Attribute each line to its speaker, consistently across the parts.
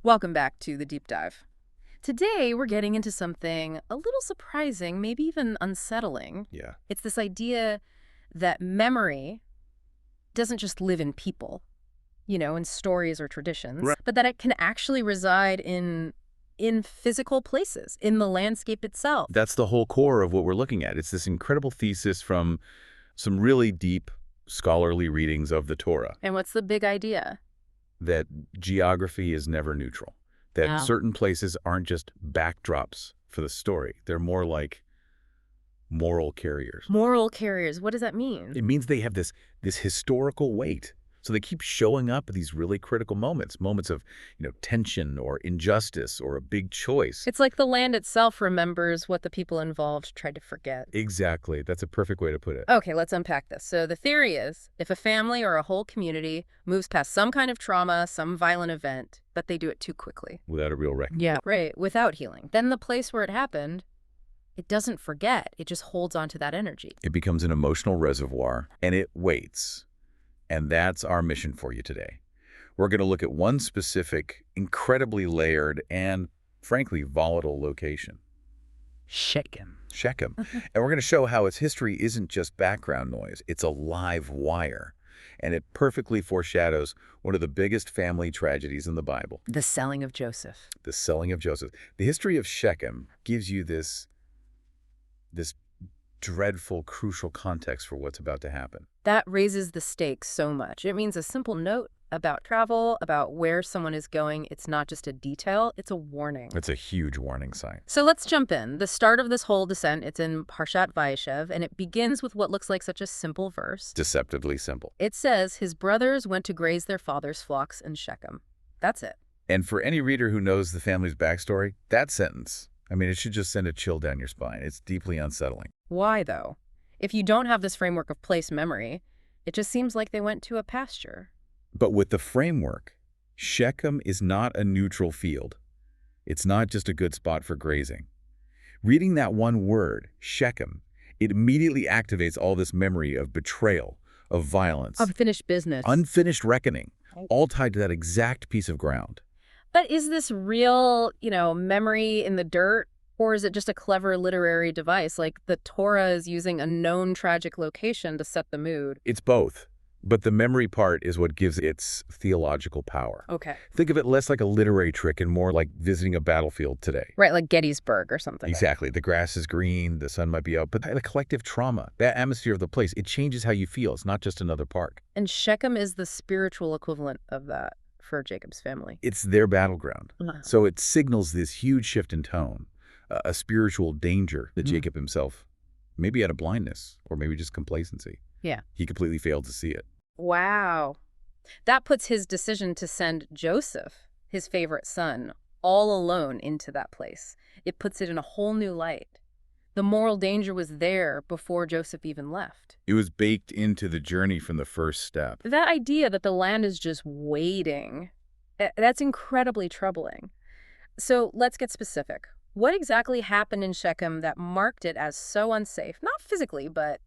Speaker 1: Welcome back to the deep dive. Today, we're getting into something a little surprising, maybe even unsettling.
Speaker 2: Yeah.
Speaker 1: It's this idea that memory doesn't just live in people, in stories or traditions,
Speaker 2: Right.
Speaker 1: but that it can actually reside in physical places, in the landscape itself.
Speaker 2: That's the whole core of what we're looking at. It's this incredible thesis from some really deep scholarly readings of the Torah
Speaker 1: And what's the big idea?
Speaker 2: that geography is never neutral, that
Speaker 1: Wow.
Speaker 2: certain places aren't just backdrops for the story. They're more like moral carriers.
Speaker 1: Moral carriers, what does that mean?
Speaker 2: It means they have this historical weight. So they keep showing up at these really critical moments of, tension or injustice or a big choice.
Speaker 1: It's like the land itself remembers what the people involved tried to forget.
Speaker 2: Exactly. That's a perfect way to put it.
Speaker 1: Okay, let's unpack this. So the theory is, if a family or a whole community moves past some kind of trauma, some violent event, but they do it too quickly.
Speaker 2: Without a real reckoning.
Speaker 1: Yeah. Right, without healing. Then the place where it happened, it doesn't forget. It just holds on to that energy.
Speaker 2: It becomes an emotional reservoir, and it waits. And that's our mission for you today. We're going to look at one specific, incredibly layered, and frankly, volatile location.
Speaker 1: Shechem.
Speaker 2: Shechem. And we're going to show how its history isn't just background noise. It's a live wire. And it perfectly foreshadows one of the biggest family tragedies in the Bible.
Speaker 1: The selling of Joseph.
Speaker 2: The selling of Joseph. The history of Shechem gives you this dreadful, crucial context for what's about to happen.
Speaker 1: That raises the stakes so much. It means a simple note about travel, about where someone is going. It's not just a detail, it's a warning.
Speaker 2: It's a huge warning sign.
Speaker 1: So let's jump in. The start of this whole descent, it's in Parshat Vayeshev, and it begins with what looks like such a simple verse.
Speaker 2: Deceptively simple.
Speaker 1: It says, his brothers went to graze their father's flocks in Shechem. That's it.
Speaker 2: And for any reader who knows the family's backstory, that sentence, it should just send a chill down your spine. It's deeply unsettling.
Speaker 1: Why, though? If you don't have this framework of place memory, it just seems like they went to a pasture.
Speaker 2: But with the framework, Shechem is not a neutral field. It's not just a good spot for grazing. Reading that one word, Shechem, it immediately activates all this memory of betrayal, of violence,
Speaker 1: Unfinished business.
Speaker 2: unfinished reckoning, all tied to that exact piece of ground.
Speaker 1: But is this real, memory in the dirt? Or is it just a clever literary device, like the Torah is using a known tragic location to set the mood?
Speaker 2: It's both, but the memory part is what gives its theological power.
Speaker 1: Okay.
Speaker 2: Think of it less like a literary trick and more like visiting a battlefield today.
Speaker 1: Right, like Gettysburg or something.
Speaker 2: Exactly. The grass is green, the sun might be out, but the collective trauma, that atmosphere of the place, it changes how you feel. It's not just another park.
Speaker 1: And Shechem is the spiritual equivalent of that for Jacob's family.
Speaker 2: It's their battleground. So it signals this huge shift in tone, a spiritual danger that Jacob himself, maybe out of blindness or maybe just complacency.
Speaker 1: Yeah.
Speaker 2: He completely failed to see it.
Speaker 1: Wow. That puts his decision to send Joseph, his favorite son, all alone into that place. It puts it in a whole new light. The moral danger was there before Joseph even left.
Speaker 2: It was baked into the journey from the first step.
Speaker 1: That idea that the land is just waiting, that's incredibly troubling. So let's get specific. What exactly happened in Shechem that marked it as so unsafe? Not physically, but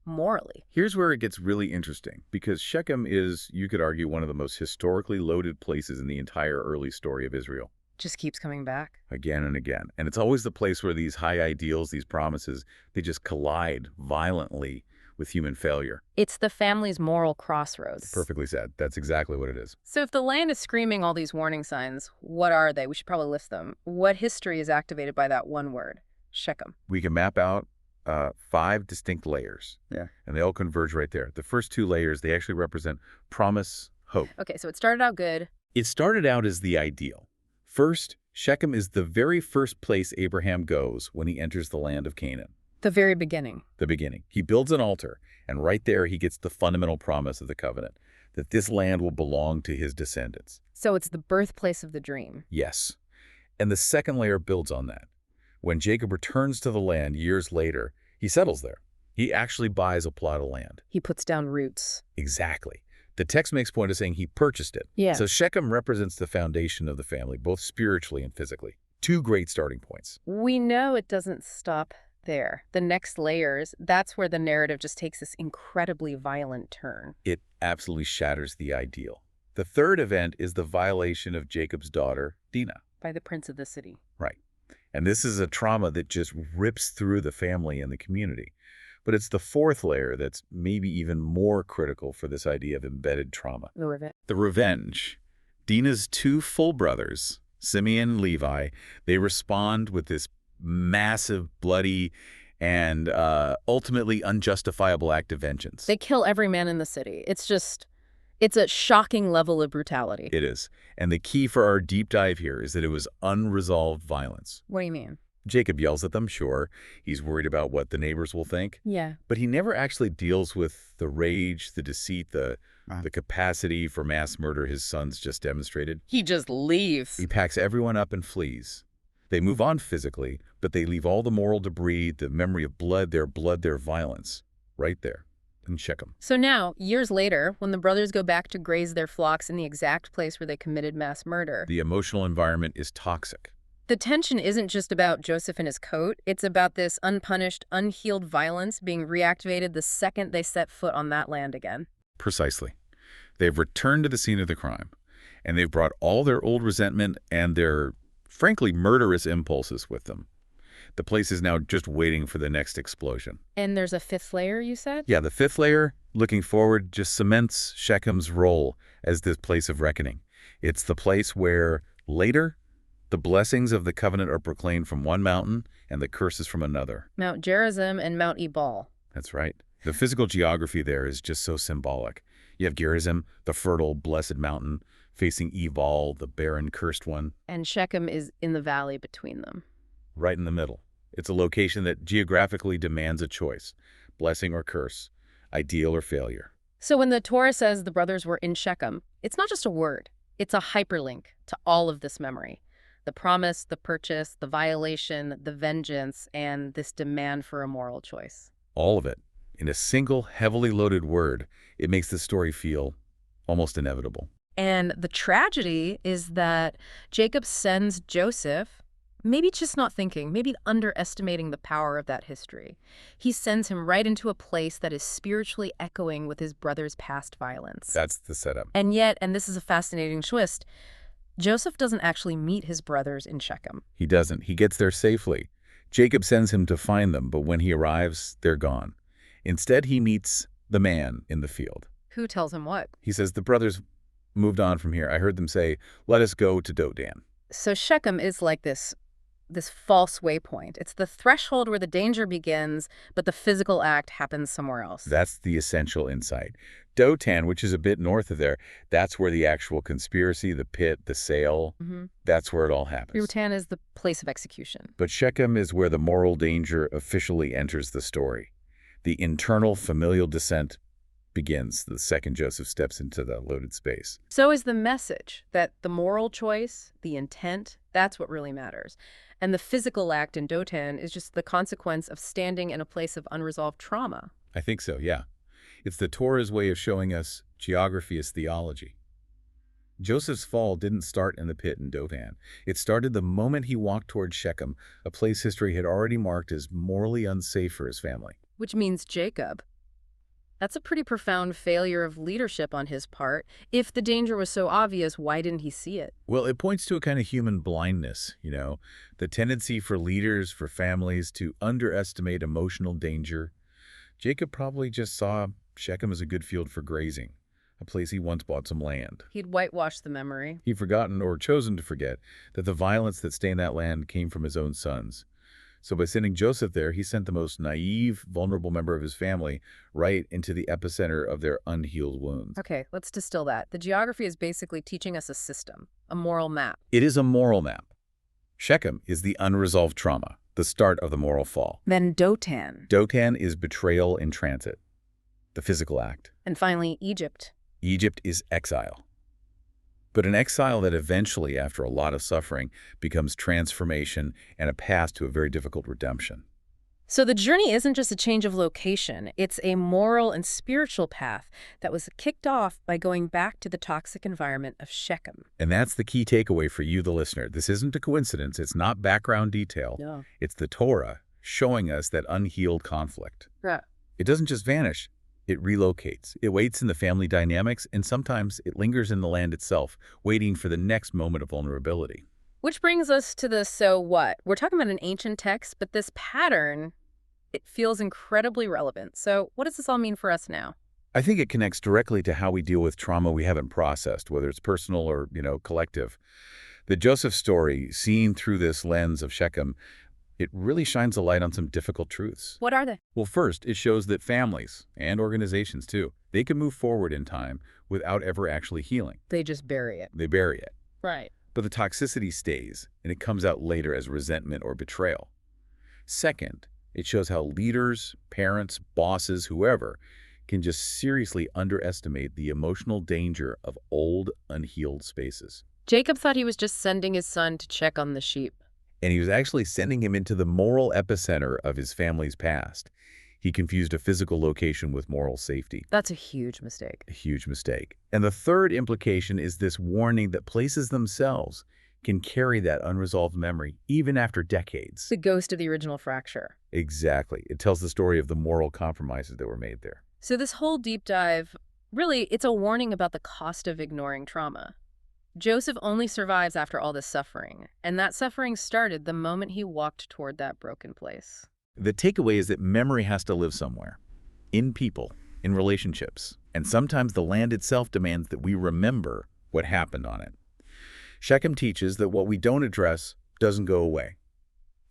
Speaker 1: morally.
Speaker 2: Here's where it gets really interesting, because Shechem is, you could argue, one of the most historically loaded places in the entire early story of Israel.
Speaker 1: Just keeps coming back.
Speaker 2: Again and again. And it's always the place where these high ideals, these promises, they just collide violently with human failure.
Speaker 1: It's the family's moral crossroads.
Speaker 2: Perfectly said. That's exactly what it is.
Speaker 1: So if the land is screaming all these warning signs, what are they? We should probably list them. What history is activated by that one word? Shechem.
Speaker 2: We can map out 5 distinct layers.
Speaker 1: Yeah.
Speaker 2: And they all converge right there. The first 2 layers, they actually represent promise, hope.
Speaker 1: Okay, so it started out good.
Speaker 2: It started out as the ideal. First, Shechem is the very first place Abraham goes when he enters the land of Canaan.
Speaker 1: The very beginning.
Speaker 2: The beginning. He builds an altar, and right there he gets the fundamental promise of the covenant, that this land will belong to his descendants.
Speaker 1: So it's the birthplace of the dream.
Speaker 2: Yes. And the second layer builds on that. When Jacob returns to the land years later, he settles there. He actually buys a plot of land.
Speaker 1: He puts down roots.
Speaker 2: Exactly. The text makes point of saying he purchased it.
Speaker 1: Yeah.
Speaker 2: So Shechem represents the foundation of the family, both spiritually and physically. 2 great starting points.
Speaker 1: We know it doesn't stop there. The next layers, that's where the narrative just takes this incredibly violent turn.
Speaker 2: It absolutely shatters the ideal. The third event is the violation of Jacob's daughter, Dinah.
Speaker 1: By the prince of the city.
Speaker 2: Right. And this is a trauma that just rips through the family and the community. But it's the fourth layer that's maybe even more critical for this idea of embedded trauma.
Speaker 1: The revenge.
Speaker 2: The revenge. Dinah's two full brothers, Simeon and Levi, they respond with this massive, bloody, and ultimately unjustifiable act of vengeance.
Speaker 1: They kill every man in the city. It's a shocking level of brutality.
Speaker 2: It is. And the key for our deep dive here is that it was unresolved violence.
Speaker 1: What do you mean?
Speaker 2: Jacob yells at them, sure. He's worried about what the neighbors will think.
Speaker 1: Yeah.
Speaker 2: But he never actually deals with the rage, the deceit, the capacity for mass murder his sons just demonstrated.
Speaker 1: He just leaves.
Speaker 2: He packs everyone up and flees. They move on physically, but they leave all the moral debris, the memory of blood, their violence, right there in Shechem.
Speaker 1: So now, years later, when the brothers go back to graze their flocks in the exact place where they committed mass murder,
Speaker 2: The emotional environment is toxic.
Speaker 1: the tension isn't just about Joseph and his coat. It's about this unpunished, unhealed violence being reactivated the second they set foot on that land again.
Speaker 2: Precisely. They've returned to the scene of the crime, and they've brought all their old resentment and their, frankly, murderous impulses with them. The place is now just waiting for the next explosion.
Speaker 1: And there's a fifth layer, you said?
Speaker 2: Yeah, the fifth layer, looking forward, just cements Shechem's role as this place of reckoning. It's the place where, later, the blessings of the covenant are proclaimed from one mountain and the curses from another.
Speaker 1: Mount Gerizim and Mount Ebal.
Speaker 2: That's right. The physical geography there is just so symbolic. You have Gerizim, the fertile, blessed mountain, facing Ebal, the barren, cursed one.
Speaker 1: And Shechem is in the valley between them.
Speaker 2: Right in the middle. It's a location that geographically demands a choice, blessing or curse, ideal or failure.
Speaker 1: So when the Torah says the brothers were in Shechem, it's not just a word. It's a hyperlink to all of this memory. The promise, the purchase, the violation, the vengeance, and this demand for a moral choice.
Speaker 2: All of it. In a single, heavily loaded word, it makes the story feel almost inevitable.
Speaker 1: And the tragedy is that Jacob sends Joseph, maybe just not thinking, maybe underestimating the power of that history. He sends him right into a place that is spiritually echoing with his brother's past violence.
Speaker 2: That's the setup.
Speaker 1: And yet, and this is a fascinating twist, Joseph doesn't actually meet his brothers in Shechem.
Speaker 2: He doesn't. He gets there safely. Jacob sends him to find them, but when he arrives, they're gone. Instead, he meets the man in the field.
Speaker 1: Who tells him what?
Speaker 2: He says, the brothers moved on from here. I heard them say, let us go to Dotan.
Speaker 1: So Shechem is like this false waypoint. It's the threshold where the danger begins, but the physical act happens somewhere else.
Speaker 2: That's the essential insight. Dotan, which is a bit north of there, that's where the actual conspiracy, the pit, the sale, that's where it all happens.
Speaker 1: Dotan is the place of execution.
Speaker 2: But Shechem is where the moral danger officially enters the story. The internal familial descent begins the second Joseph steps into the loaded space.
Speaker 1: So is the message that the moral choice, the intent, that's what really matters. And the physical act in Dotan is just the consequence of standing in a place of unresolved trauma.
Speaker 2: I think so, yeah. It's the Torah's way of showing us geography as theology. Joseph's fall didn't start in the pit in Dotan. It started the moment he walked toward Shechem, a place history had already marked as morally unsafe for his family.
Speaker 1: Which means Jacob. That's a pretty profound failure of leadership on his part. If the danger was so obvious, why didn't he see it?
Speaker 2: Well, it points to a kind of human blindness, the tendency for leaders, for families to underestimate emotional danger. Jacob probably just saw Shechem as a good field for grazing, a place he once bought some land.
Speaker 1: He'd whitewashed the memory.
Speaker 2: He'd forgotten or chosen to forget that the violence that stained that land came from his own sons. So by sending Joseph there, he sent the most naive, vulnerable member of his family right into the epicenter of their unhealed wounds.
Speaker 1: Okay, let's distill that. The geography is basically teaching us a system, a moral map.
Speaker 2: It is a moral map. Shechem is the unresolved trauma, the start of the moral fall.
Speaker 1: Then Dotan.
Speaker 2: Dotan is betrayal in transit, the physical act.
Speaker 1: And finally, Egypt.
Speaker 2: Egypt is exile. But an exile that eventually, after a lot of suffering, becomes transformation and a path to a very difficult redemption.
Speaker 1: So the journey isn't just a change of location. It's a moral and spiritual path that was kicked off by going back to the toxic environment of Shechem.
Speaker 2: And that's the key takeaway for you, the listener. This isn't a coincidence. It's not background detail.
Speaker 1: No.
Speaker 2: It's the Torah showing us that unhealed conflict.
Speaker 1: Yeah.
Speaker 2: It doesn't just vanish. It relocates. It waits in the family dynamics, and sometimes it lingers in the land itself, waiting for the next moment of vulnerability.
Speaker 1: Which brings us to the so what. We're talking about an ancient text, but this pattern, it feels incredibly relevant. So what does this all mean for us now?
Speaker 2: I think it connects directly to how we deal with trauma we haven't processed, whether it's personal or, collective. The Joseph story, seen through this lens of Shechem, it really shines a light on some difficult truths.
Speaker 1: What are they?
Speaker 2: Well, first, it shows that families, and organizations too, they can move forward in time without ever actually healing.
Speaker 1: They just bury it.
Speaker 2: They bury it.
Speaker 1: Right.
Speaker 2: But the toxicity stays, and it comes out later as resentment or betrayal. Second, it shows how leaders, parents, bosses, whoever, can just seriously underestimate the emotional danger of old, unhealed spaces.
Speaker 1: Jacob thought he was just sending his son to check on the sheep.
Speaker 2: And he was actually sending him into the moral epicenter of his family's past. He confused a physical location with moral safety.
Speaker 1: That's a huge mistake.
Speaker 2: A huge mistake. And the third implication is this warning that places themselves can carry that unresolved memory even after decades.
Speaker 1: The ghost of the original fracture.
Speaker 2: Exactly. It tells the story of the moral compromises that were made there.
Speaker 1: So this whole deep dive, really, it's a warning about the cost of ignoring trauma. Joseph only survives after all this suffering, and that suffering started the moment he walked toward that broken place.
Speaker 2: The takeaway is that memory has to live somewhere. In people, in relationships, and sometimes the land itself demands that we remember what happened on it. Shechem teaches that what we don't address doesn't go away.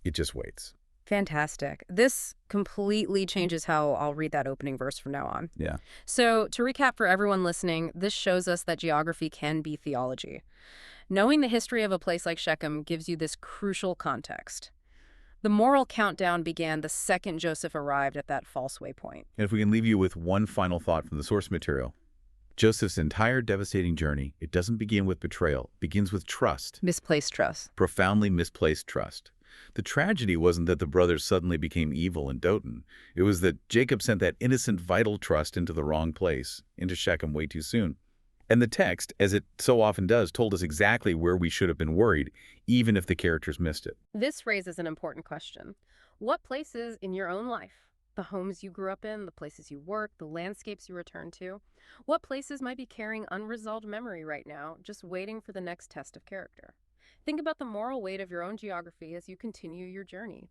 Speaker 2: It just waits.
Speaker 1: Fantastic. This completely changes how I'll read that opening verse from now on.
Speaker 2: Yeah.
Speaker 1: So to recap for everyone listening, this shows us that geography can be theology. Knowing the history of a place like Shechem gives you this crucial context. The moral countdown began the second Joseph arrived at that false waypoint.
Speaker 2: And if we can leave you with one final thought from the source material, Joseph's entire devastating journey, it doesn't begin with betrayal. It begins with trust.
Speaker 1: Misplaced trust.
Speaker 2: Profoundly misplaced trust. The tragedy wasn't that the brothers suddenly became evil and doting. It was that Jacob sent that innocent, vital trust into the wrong place, into Shechem way too soon. And the text, as it so often does, told us exactly where we should have been worried, even if the characters missed it.
Speaker 1: This raises an important question. What places in your own life, the homes you grew up in, the places you work, the landscapes you return to, what places might be carrying unresolved memory right now, just waiting for the next test of character? Think about the moral weight of your own geography as you continue your journey.